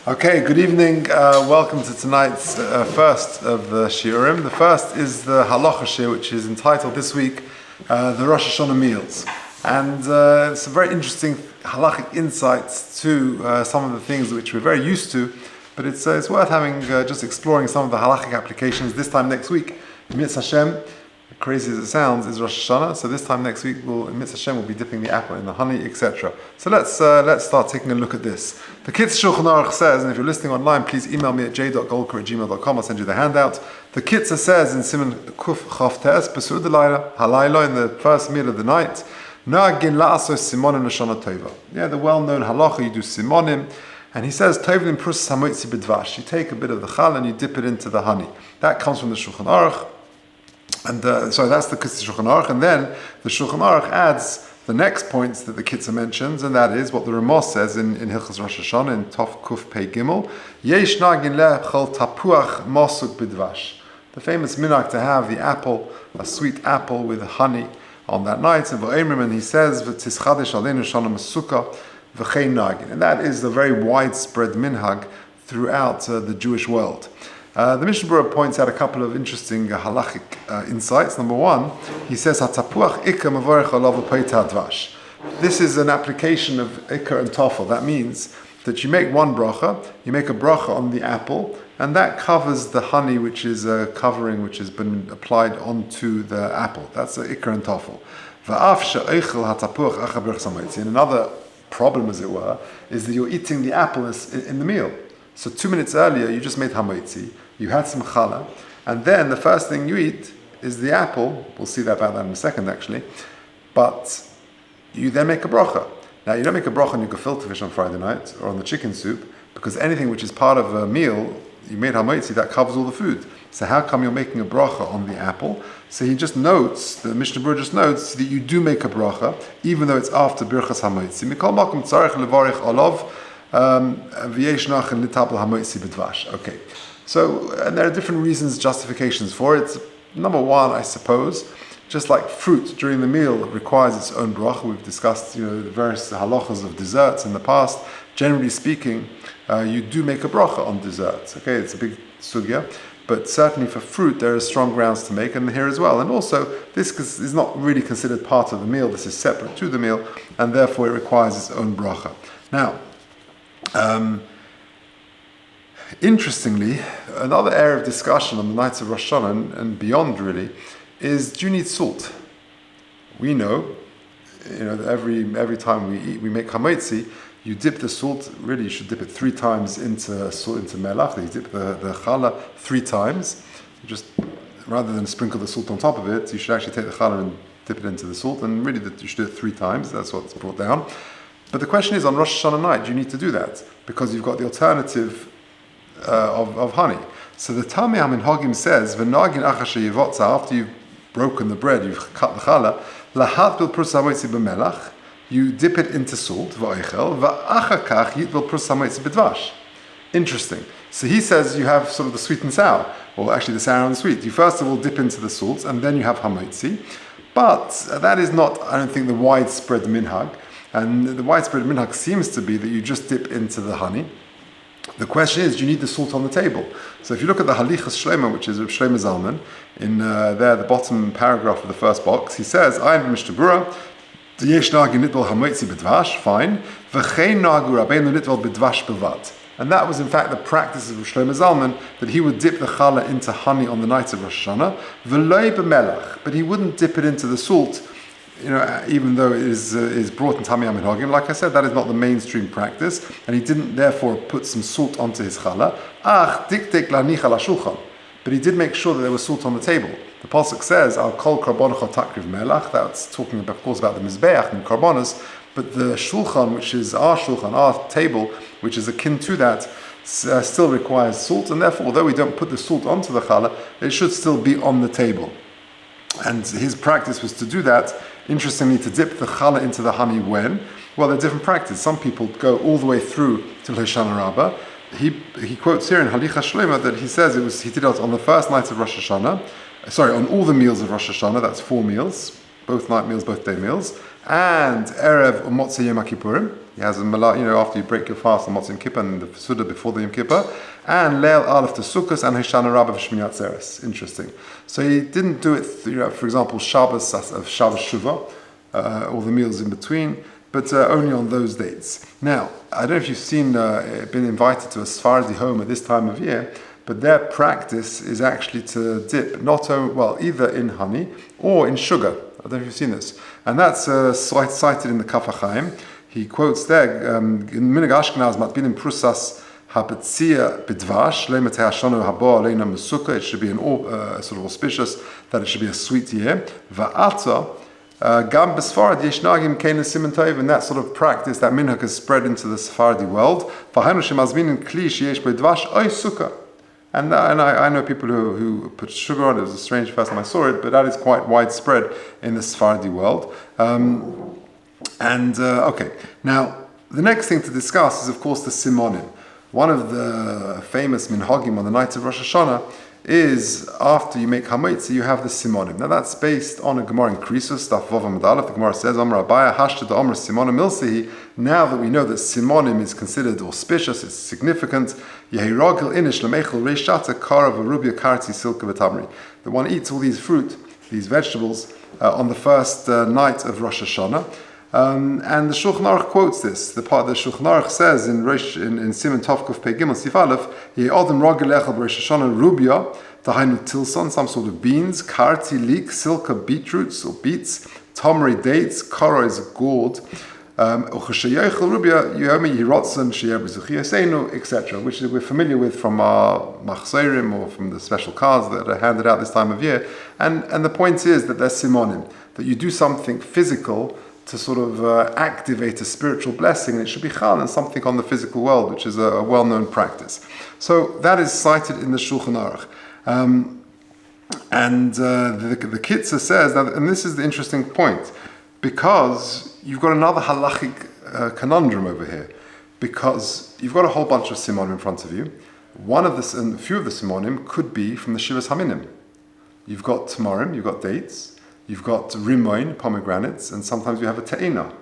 Okay, good evening. Welcome to tonight's first of the shiurim. The first is the halacha shiur, which is entitled this week the Rosh Hashana meals, and some very interesting halachic insights to some of the things which we're very used to. But it's worth having just exploring some of the halachic applications this time next week. Mitzvah Hashem, crazy as it sounds, is Rosh Hashana. So this time next week, Mitzvah Hashem will be dipping the apple in the honey, etc. So let's start taking a look at this. The Kitz Shulchan Aruch says, and if you're listening online, please email me at j.golker@gmail.com. I'll send you the handout. The Kitzah says in Siman Kuf Chavtes Pesud Halayla, in the first meal of the night, Na'agin la'asos simonim l'shana tova. Yeah, the well-known halacha, you do simonim. And he says, Tovlim prus hamoitzi b'dvash. You take a bit of the chal and you dip it into the honey. That comes from the Shulchan Aruch. And so that's the Kitzah Shulchan Aruch. And then the Shulchan Aruch adds the next points that the Kitzah mentions, and that is what the Ramah says in Hilchos Rosh Hashana in Tov Kuf Pei Gimel. Yesh nagin lechol tapuach mosuk b'dvash. The famous minhag to have the apple, a sweet apple with honey on that night. And he says, V'tischadesh aleinu shana masuka. And that is the very widespread minhag throughout the Jewish world. The Mishnah Berurah points out a couple of interesting halachic insights. Number one, he says, "Hatapuach ikar mevorech alav u'peita advash." This is an application of ikar and tofel. That means that you make one bracha, you make a bracha on the apple, and that covers the honey, which is a covering which has been applied onto the apple. That's the ikar and tofel. And another problem, as it were, is that you're eating the apple in the meal. So 2 minutes earlier, you just made hamoitzi, you had some challah, and then the first thing you eat is the apple. We'll see about that in a second, actually. But you then make a bracha. Now, you don't make a bracha on your gefilte fish on Friday night, or on the chicken soup, because anything which is part of a meal, you made hamoitzi, that covers all the food. So how come you're making a bracha on the apple? So he just notes, the Mishnah Berurah just notes that you do make a bracha, even though it's after birchas hamoitzi. Mikol makom tzarech levarich olav v'yeshnach and litabel hamoitzi b'dvash. Okay, so and there are different reasons, justifications for it. Number one, I suppose, just like fruit during the meal requires its own bracha. We've discussed, the various halachas of desserts in the past. Generally speaking, you do make a bracha on desserts. Okay, it's a big sugya. But certainly for fruit, there are strong grounds to make, and here as well. And also, this is not really considered part of the meal. This is separate to the meal, and therefore it requires its own bracha. Now, interestingly, another area of discussion on the nights of Rosh Hashana and beyond really is: do you need salt? We know, that every time we eat, we make hamoitzi. You dip the salt, really you should dip it 3 times into melach. You dip the challah 3 times. Just rather than sprinkle the salt on top of it, you should actually take the challah and dip it into the salt, and really you should do it 3 times. That's what's brought down. But the question is, on Rosh Hashana night, do you need to do that? Because you've got the alternative of honey. So the Talmei HaMinhagim says, "V'nagin achar sheyivotza," after you've broken the bread, you've cut the challah, lahat bil prus hamoitzi b'melach. You dip it into salt, va'oichel, va'achar kach yitvel prus hamoitzi b'dvash. Interesting. So he says you have sort of the sweet and sour, or actually the sour and the sweet. You first of all dip into the salt, and then you have hamoitzi. But that is not, I don't think, the widespread minhag. And the widespread minhag seems to be that you just dip into the honey. The question is, do you need the salt on the table? So if you look at the Halichas Shlomo, which is Reb Shlomo Zalman, in there, the bottom paragraph of the first box, he says, I am Mishnah Berurah, fine. And that was in fact the practice of Shlomo Zalman, that he would dip the challah into honey on the night of Rosh Hashanah, but he wouldn't dip it into the salt, even though it is brought in Talmei HaMinhagim. Like I said, that is not the mainstream practice, and he didn't therefore put some salt onto his challah. But he did make sure that there was salt on the table. The pasuk says, "Al kol karbonacha takriv melach." That's talking, of course, about the mizbeach and karbonos. But the shulchan, which is our shulchan, our table, which is akin to that, still requires salt. And therefore, although we don't put the salt onto the challah, it should still be on the table. And his practice was to do that. Interestingly, to dip the challah into the honey when? Well, there are different practices. Some people go all the way through till Hashana Rabbah. He quotes here in Halichas Shlomo that he says he did it on the first night of Rosh Hashana. On all the meals of Rosh Hashana. That's 4 meals, both night meals, both day meals, and Erev or Motzei Yom Kippurim. He has a after you break your fast on Motzei Yom Kippur and the Suda before the Yom Kippur, and Leil Aleph to Sukkos and Hashana Rabbah Shmini Atzeres. Interesting. So he didn't do it, for example, Shabbos Shuvah, all the meals in between, but only on those dates. Now, I don't know if you've been invited to a Sephardi home at this time of year, but their practice is actually to dip either in honey or in sugar. I don't know if you've seen this. And that's cited in the Kaf HaChaim. He quotes there, in Minig Ashkenaz, Matbinim Prusas Hapetzia Bidvash, Leimate Hashana Haba Leina Mesuka. It should be sort of auspicious, that it should be a sweet year. Va'ata, Gam Besfarad Yeshnagim Kena Siman Tov, and that sort of practice, that minhag has spread into the Sephardi world. V'hainu shemazminin kli sheyesh b'dvash oy sukkah. And I know people who put sugar on it. It was a strange first time I saw it, but that is quite widespread in the Sephardi world. Okay, now the next thing to discuss is, of course, the simonim. One of the famous minhagim on the night of Rosh Hashana is, after you make hametzi, you have the simonim. Now that's based on a Gemara in Krisus, Daf Vav Amud Aleph. The Gemara says, Amar Abaya hashta da Amar simonim milsihi. Now that we know that simonim is considered auspicious, it's significant, Yehiragil inish lemechel reishata kara v'rubia karti silka v'tamri. That one eats all these fruit, these vegetables, on the first night of Rosh Hashanah. And the Shulchan Aruch quotes this. The part that Shulchan Aruch says in Siman Tovkuf Pei Gimel Sif Aleph, Ye'odem ragel echel b'Rosh Hashanah rubia, tahainu tilson, some sort of beans, karti leek, silka beetroots or beets, tamri dates, kara is a gourd, uchashayechel rubia, yomi yirotzen sheyer b'zuchiyasenu, etc., which we're familiar with from our machzerim or from the special cards that are handed out this time of year. And the point is that they're simonim, that you do something physical to sort of activate a spiritual blessing, and it should be chal and something on the physical world, which is a well-known practice. So that is cited in the Shulchan Aruch. The Kitzur says, and this is the interesting point, because you've got another halachic conundrum over here, because you've got a whole bunch of simonim in front of you. And a few of the simonim could be from the Shivas Haminim. You've got tamarim, you've got dates, you've got rimoin, pomegranates, and sometimes you have a te'ina,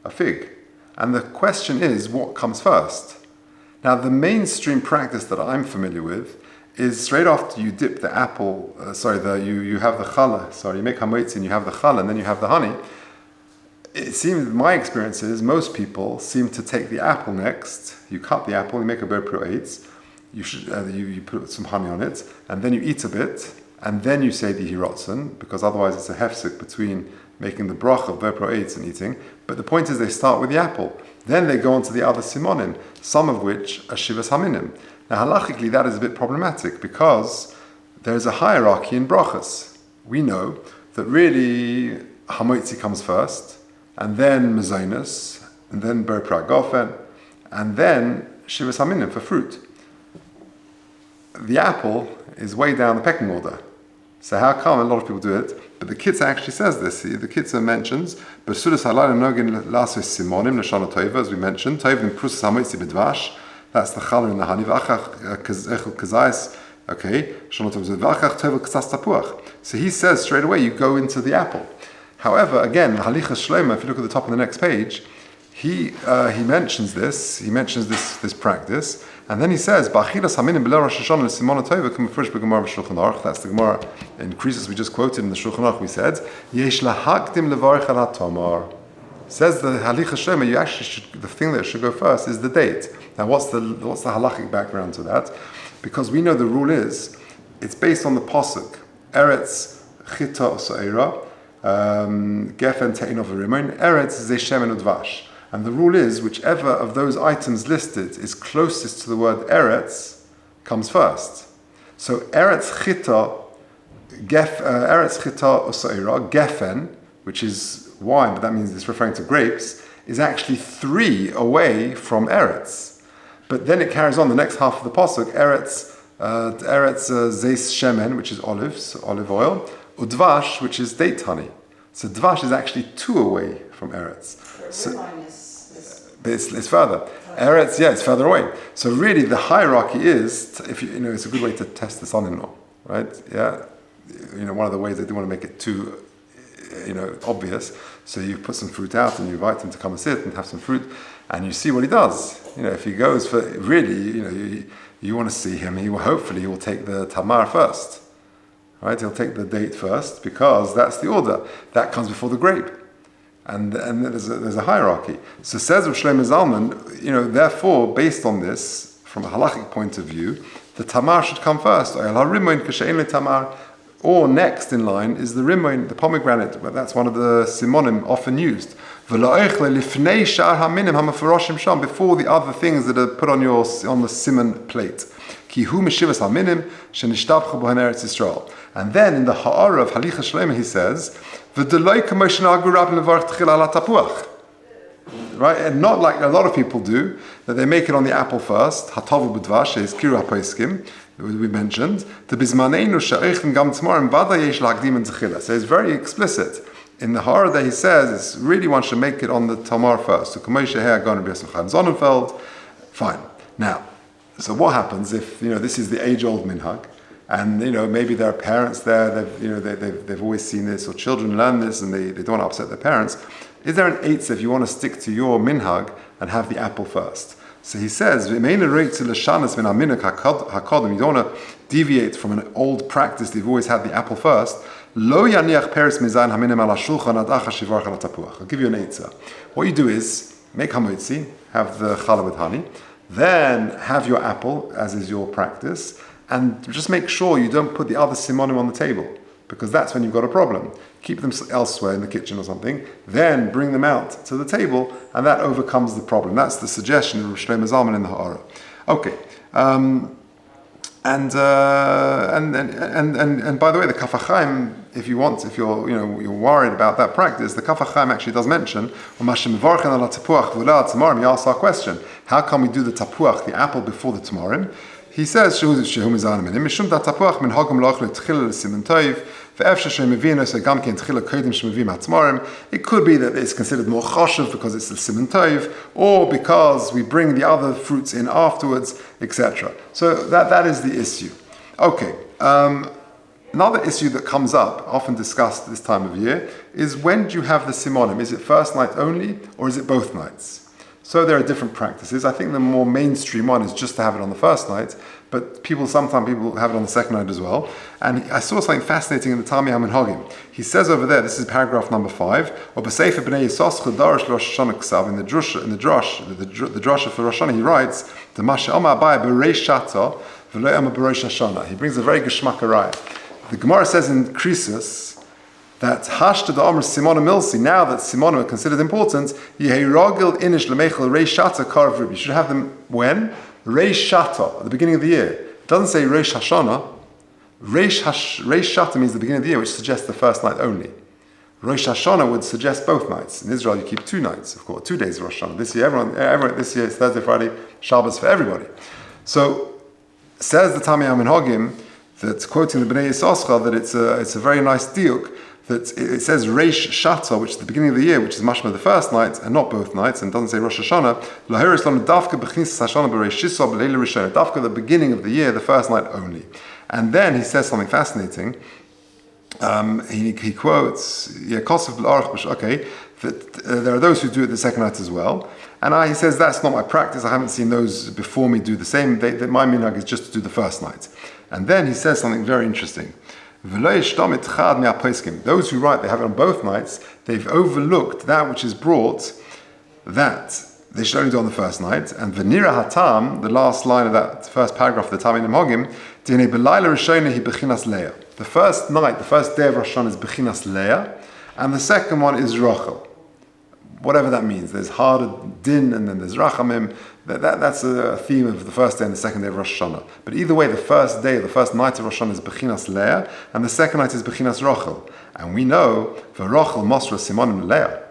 a fig. And the question is, what comes first? Now, the mainstream practice that I'm familiar with is straight after you dip the apple, you have the challah, you make hametzi and you have the challah, and then you have the honey. It seems, my experience is, most people seem to take the apple next. You cut the apple, you make a ber eitz, you put some honey on it, and then you eat a bit, and then you say the hirotzen, because otherwise it's a hefsek between making the brach of ber eitz and eating. But the point is, they start with the apple. Then they go on to the other simonim, some of which are shivas haminim. Now, halachically, that is a bit problematic, because there is a hierarchy in brachas. We know that really hamotzi comes first, and then mezainas, and then ber pragofen, and then shivas haminim for fruit. The apple is way down the pecking order. So how come a lot of people do it? But the Kitzur actually says this. The Kitzur mentions, "B'sudas halayim nogin lasos simonim l'shana tova," as we mentioned. Tovim prusas hamotzi b'dvash. That's the challah and the honey. V'achach echel kazais. Okay, shana tova. V'achach tova ksas tapuach. So he says straight away, you go into the apple. However, again, halichas shlema. If you look at the top of the next page, he mentions this. He mentions this practice. And then he says, "Ba'achilas haminim b'leil Rosh Hashanah l'simona tova k'm fresh b'gemara b'shulchan aruch." That's the Gemara in Krisus we just quoted in the Shulchan Aruch. We said, "Yesh lahakdim levarich al hatomar." Says the halichas shlema, you actually should, the thing that should go first is the date. Now, what's the halachic background to that? Because we know the rule is, it's based on the pasuk, Eretz chita osaira, gefen te'in of rimon, Eretz ze shemen udvash. And the rule is, whichever of those items listed is closest to the word Eretz comes first. So Eretz Chita Osaira, Gefen, which is wine, but that means it's referring to grapes, is actually 3 away from Eretz. But then it carries on the next half of the pasuk, Eretz Zeis Shemen, which is olive oil, Udvash, which is date honey. So Dvash is actually 2 away from Eretz. But it's further. Eretz, it's further away. So really, the hierarchy is, if it's a good way to test the son-in-law, right? Yeah, one of the ways they do want to make it too, obvious. So you put some fruit out and you invite them to come and sit and have some fruit, And you see what he does. If he goes for really, you want to see him, hopefully he will take the tamar first. Right? He'll take the date first because that's the order. That comes before the grape. And there's a hierarchy. So says Rav Shlomo Zalman, therefore, based on this, from a halachic point of view, the tamar should come first. Or next in line is the rimoin, the pomegranate. That's one of the simonim often used. Before the other things that are put on the simon plate. And then in the ha'ara of Halicha Shlema he says, right, and not like a lot of people do, that they make it on the apple first. Hatavu b'dvash is kiru hapoiskim, we mentioned. The bizmaneinu she'eichen gam tmorim vada yesh lagdim and zechila. So it's very explicit. In the ha'ara that he says, it's really one should make it on the tamar first. So Kamoshe Hea Gon Rabbi Yosef Chaim Sonnenfeld. Fine. Now, so what happens if this is the age-old minhag, and maybe there are parents there, they've always seen this, or children learn this, and they don't want to upset their parents. Is there an eitzah if you want to stick to your minhag and have the apple first? So he says, you don't want to deviate from an old practice that you've always had the apple first. I'll give you an eitzah. What you do is, make hamotzi, have the challah with honey, then have your apple, as is your practice, and just make sure you don't put the other simonim on the table, because that's when you've got a problem. Keep them elsewhere in the kitchen or something, then bring them out to the table, and that overcomes the problem. That's the suggestion of Rosh Shlomo Zalman in the Ha'ara. Okay, and by the way, the Kaf HaChaim, if you're worried about that practice, the Kaf HaChaim actually does mention, we ask our question, how can we do the tapuach, the apple, before the tamarim? He says, it could be that it's considered more choshev because it's the siman tov, or because we bring the other fruits in afterwards, etc. So that is the issue. Okay, another issue that comes up, often discussed this time of year, is when do you have the simonim? Is it first night only, or is it both nights? So there are different practices. I think the more mainstream one is just to have it on the first night, but sometimes people have it on the second night as well. And I saw something fascinating in the Talmud HaMinhagim. He says over there, this is paragraph number 5, in the drasha for Rosh Hashanah, he writes, he brings a very geschmack araya. The Gemara says in Krisus, that hashta the Amr Simona Milsi, now that Simona are considered important, you should have them when? Reish Shata, at the beginning of the year. It doesn't say Reish Hashana. Reish Shata means the beginning of the year, which suggests the first night only. Rosh Hashana would suggest both nights. In Israel, you keep 2 nights, of course, 2 days of Rosh Hashanah. This year, everyone this year it's Thursday, Friday, Shabbos for everybody. So, says the Talmud HaMinhagim, that quoting the Bnei Yissaschar, that it's a very nice diuk, that it says Reish Shata, which is the beginning of the year, which is mashma the first night and not both nights, and doesn't say Rosh Hashanah. Dafka the beginning of the year, the first night only. And then he says something fascinating. He quotes, that there are those who do it the second night as well. And he says, that's not my practice. I haven't seen those before me do the same. My minhag is just to do the first night. And then he says something very interesting. Those who write they have it on both nights, they've overlooked that which is brought, that they should only do on the first night. And Venira Hatam, the last line of that first paragraph of the Talmud HaMinhagim, the first night, the first day of Rosh Hashanah is Bechinas Leah, and the second one is Rachel. Whatever that means. There's harder din and then there's rachamim. That's a theme of the first day and the second day of Rosh Hashanah. But either way, the first day, the first night of Rosh Hashanah is Bechinas Leah, and the second night is Bechinas Rachel. And we know, for Rachel Mosra Simonim Leah.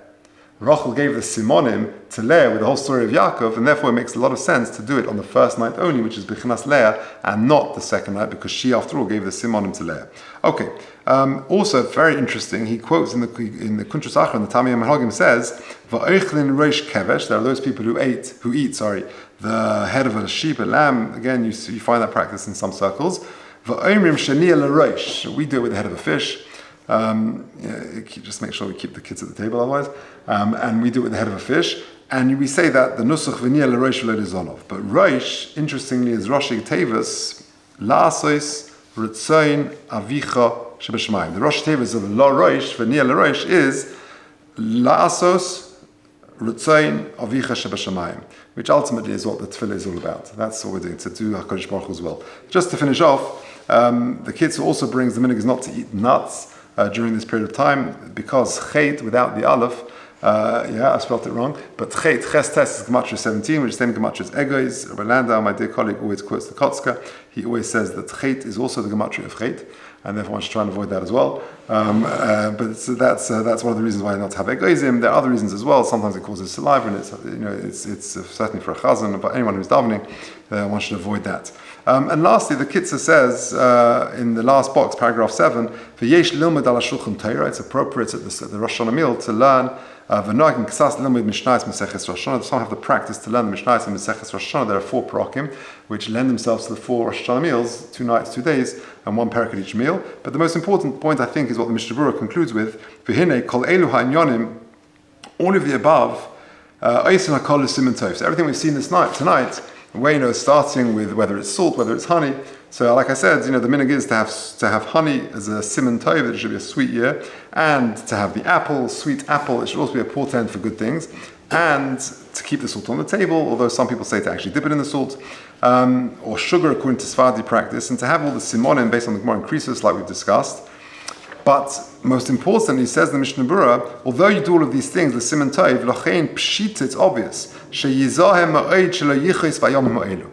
Rachel gave the Simonim to Leah with the whole story of Yaakov, and therefore it makes a lot of sense to do it on the first night only, which is Bechinas Leah, and not the second night, because she, after all, gave the Simonim to Leah. Okay. Also, very interesting, he quotes in the Kuntrus Achra, the Talmud HaMinhagim says, "Va'oichlin reish kevesh." There are those people who eat the head of a sheep, a lamb. Again, you find that practice in some circles. Va'omrim sheniya l'reish. We do it with the head of a fish. Just make sure we keep the kids at the table, otherwise. And we do it with the head of a fish. And we say that the nusach v'niyah l'rosh v'le'lizonov. But Rosh, interestingly, is Rosh Tevus, la'asos ritzoin avicha sheb'shamayim. The Rosh Tevus of la rosh v'niyah l'rosh is la'asos ritzoin avicha sheb'shamayim, which ultimately is what the tefillah is all about. That's what we're doing, to do HaKadosh Baruch Hu as well. Just to finish off, the kids who also brings the minhag is not to eat nuts during this period of time, because chet, without the aleph, I spelled it wrong, but chet, ches tes is Gematria 17, which is the same Gematria as egois. Rabbi Landau, my dear colleague, always quotes the Kotzka. He always says that chet is also the Gematria of chet, and therefore one should try and avoid that as well. But that's one of the reasons why not to have egoism. There are other reasons as well. Sometimes it causes saliva, and it's certainly for a chazan, but anyone who's davening, one should avoid that. And lastly, the Kitzur says in the last box, paragraph 7, "V'yesh lilmud ala shulchan Torah." It's appropriate at the Rosh Hashanah meal to learn v'noagim ksas lilmud mishnayos Maseches Rosh Hashanah. Some have the practice to learn the mishnayos and Maseches Rosh Hashanah. There are 4 parakim which lend themselves to the 4 Rosh Hashanah meals, 2 nights, 2 days, and 1 parak at each meal. But the most important point, I think, is what the Mishnah Berurah concludes with: "V'hinei kol elu ha'inyonim." All of the above, oisin hakol l'siman tov. So everything we've seen tonight. Where, starting with whether it's salt, whether it's honey. So, like I said, the minhag is to have honey as a siman tov, that it should be a sweet year, and to have the apple, sweet apple, it should also be a portent for good things, and to keep the salt on the table, although some people say to actually dip it in the salt, or sugar according to Sephardi practice, and to have all the simonim based on the Gemara and Krisus, like we've discussed. But most importantly, says the Mishnah Berurah, although you do all of these things, the siman tov, lochein pshita, it's obvious. Sheyizahem ma'od shelo yichos b'yomim ha'elu.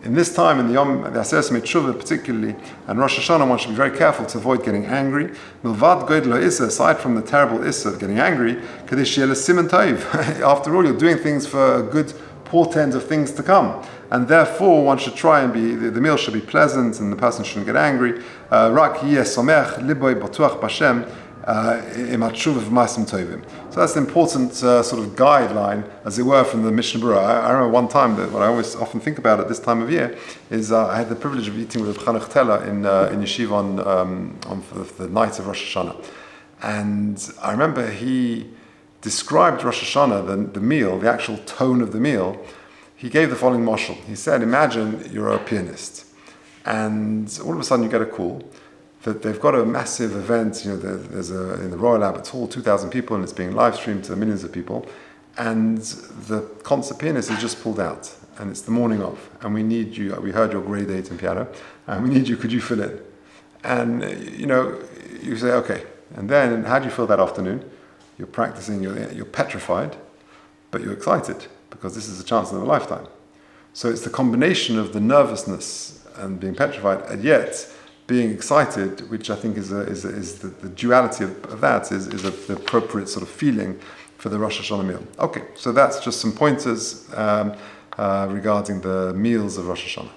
In this time, in the Aseret Tshuva particularly, and Rosh Hashanah, one should be very careful to avoid getting angry. Milvad goydel ha'issa, aside from the terrible issa of getting angry, kadesh yeh siman tov. After all, you're doing things for a good portent of things to come. And therefore, one should try and the meal should be pleasant, and the person shouldn't get angry. Rak yeh somech liboy batuach b'Hashem imat tshuva v'ma'asim tovim. So that's an important sort of guideline, as it were, from the Mishnah Berurah. I remember one time that what I always often think about at this time of year is I had the privilege of eating with Rabbi Chanach in yeshiva on the night of Rosh Hashanah, and I remember he described Rosh Hashanah, the meal, the actual tone of the meal. He gave the following mashal. He said, imagine you're a pianist, and all of a sudden you get a call that they've got a massive event. There's in the Royal Albert Hall, 2,000 people, and it's being live streamed to millions of people. And the concert pianist is just pulled out, and it's the morning of, and we need you. We heard your grade 8 in piano, and we need you. Could you fill in? And you say okay. And then, how do you feel that afternoon? You're practicing. You're petrified, but you're excited, because this is a chance of a lifetime. So it's the combination of the nervousness and being petrified, and yet being excited, which I think is the duality of that is the appropriate sort of feeling for the Rosh Hashanah meal. Okay, so that's just some pointers regarding the meals of Rosh Hashanah.